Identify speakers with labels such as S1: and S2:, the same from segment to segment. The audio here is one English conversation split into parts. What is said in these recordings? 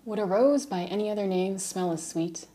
S1: Would a rose by any other name smell as sweet?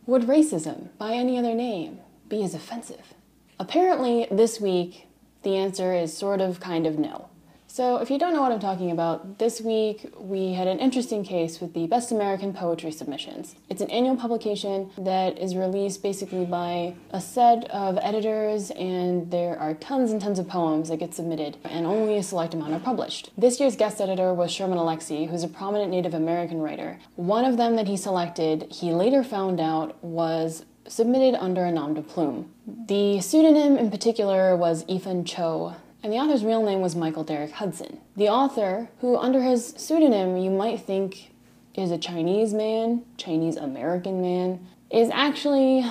S1: Would racism by any other name be as offensive? Apparently, this week, the answer is sort of, kind of no. So if you don't know what I'm talking about, this week we had an interesting case with the Best American Poetry Submissions. It's an annual publication that is released basically by a set of editors, and there are tons and tons of poems that get submitted, and only a select amount are published. This year's guest editor was Sherman Alexie, who's a prominent Native American writer. One of them that he selected, he later found out was submitted under a nom de plume. The pseudonym in particular was Ethan Cho, and the author's real name was Michael Derek Hudson. The author, who under his pseudonym you might think is a Chinese man, Chinese American man, is actually,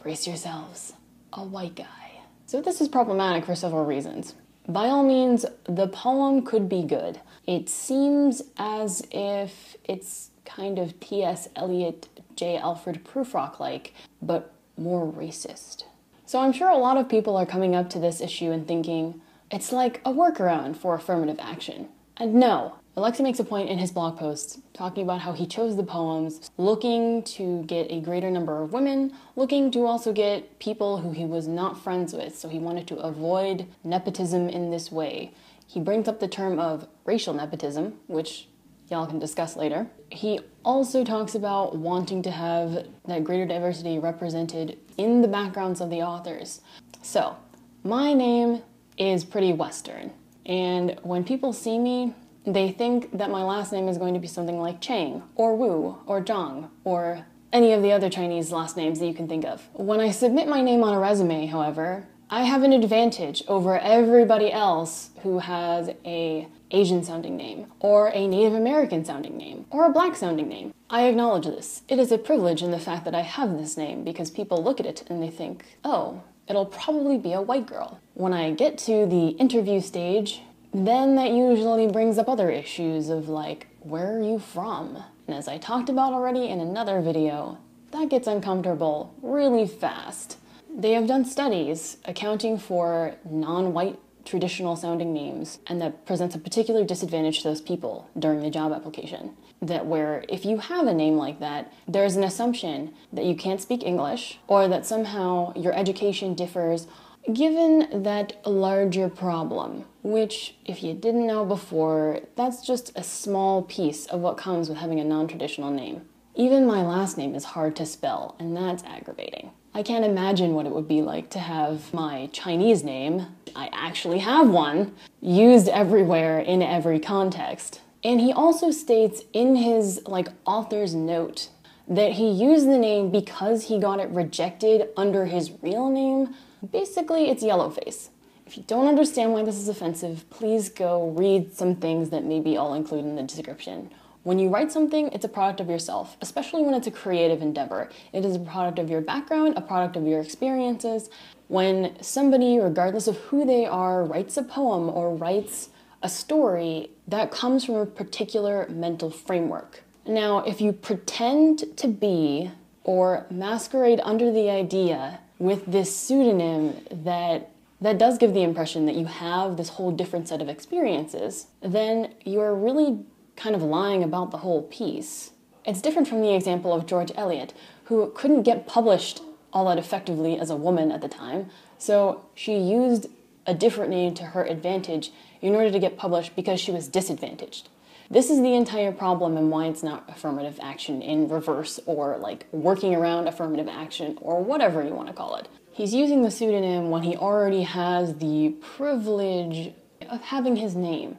S1: brace yourselves, a white guy. So this is problematic for several reasons. By all means, the poem could be good. It seems as if it's kind of T.S. Eliot, J. Alfred Prufrock-like, but more racist. So I'm sure a lot of people are coming up to this issue and thinking, it's like a workaround for affirmative action. And no, Alexie makes a point in his blog post talking about how he chose the poems looking to get a greater number of women, looking to also get people who he was not friends with, so he wanted to avoid nepotism in this way. He brings up the term of racial nepotism, which y'all can discuss later. He also talks about wanting to have that greater diversity represented in the backgrounds of the authors. So, my name is pretty Western, and when people see me, they think that my last name is going to be something like Chang, or Wu, or Zhang, or any of the other Chinese last names that you can think of. When I submit my name on a resume, however, I have an advantage over everybody else who has a Asian-sounding name, or a Native American-sounding name, or a Black-sounding name. I acknowledge this. It is a privilege in the fact that I have this name, because people look at it and they think, oh, it'll probably be a white girl. When I get to the interview stage, then that usually brings up other issues of like, where are you from? And as I talked about already in another video, that gets uncomfortable really fast. They have done studies accounting for non-white traditional sounding names, and that presents a particular disadvantage to those people during the job application. That where if you have a name like that, there's an assumption that you can't speak English, or that somehow your education differs, given that larger problem, which, if you didn't know before, that's just a small piece of what comes with having a non-traditional name. Even my last name is hard to spell, and that's aggravating. I can't imagine what it would be like to have my Chinese name, I actually have one, used everywhere in every context. And he also states in his author's note that he used the name because he got it rejected under his real name. Basically, it's yellowface. If you don't understand why this is offensive, please go read some things that maybe I'll include in the description. When you write something, it's a product of yourself, especially when it's a creative endeavor. It is a product of your background, a product of your experiences. When somebody, regardless of who they are, writes a poem or writes a story, that comes from a particular mental framework. Now, if you pretend to be or masquerade under the idea with this pseudonym that does give the impression that you have this whole different set of experiences, then you're really kind of lying about the whole piece. It's different from the example of George Eliot, who couldn't get published all that effectively as a woman at the time, so she used a different name to her advantage in order to get published because she was disadvantaged. This is the entire problem and why it's not affirmative action in reverse, or working around affirmative action, or whatever you want to call it. He's using the pseudonym when he already has the privilege of having his name.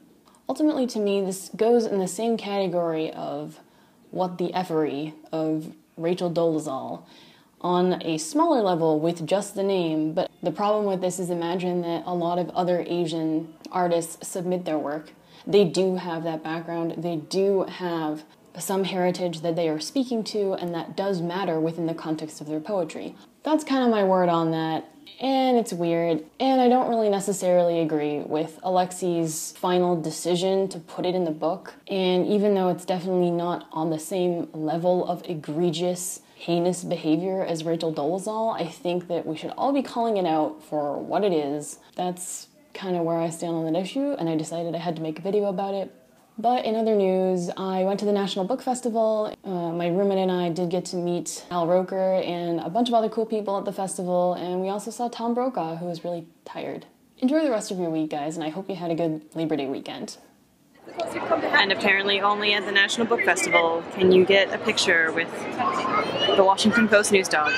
S1: Ultimately, to me, this goes in the same category of What the Effery of Rachel Dolezal, on a smaller level with just the name. But the problem with this is, imagine that a lot of other Asian artists submit their work. They do have that background, they do have some heritage that they are speaking to, and that does matter within the context of their poetry. That's kind of my word on that, and it's weird, and I don't really necessarily agree with Alexie's final decision to put it in the book. And even though it's definitely not on the same level of egregious, heinous behavior as Rachel Dolezal, I think that we should all be calling it out for what it is. That's kind of where I stand on that issue, and I decided I had to make a video about it. But in other news, I went to the National Book Festival. My roommate and I did get to meet Al Roker and a bunch of other cool people at the festival, and we also saw Tom Brokaw, who was really tired. Enjoy the rest of your week, guys, and I hope you had a good Labor Day weekend. And apparently only at the National Book Festival can you get a picture with the Washington Post news dog.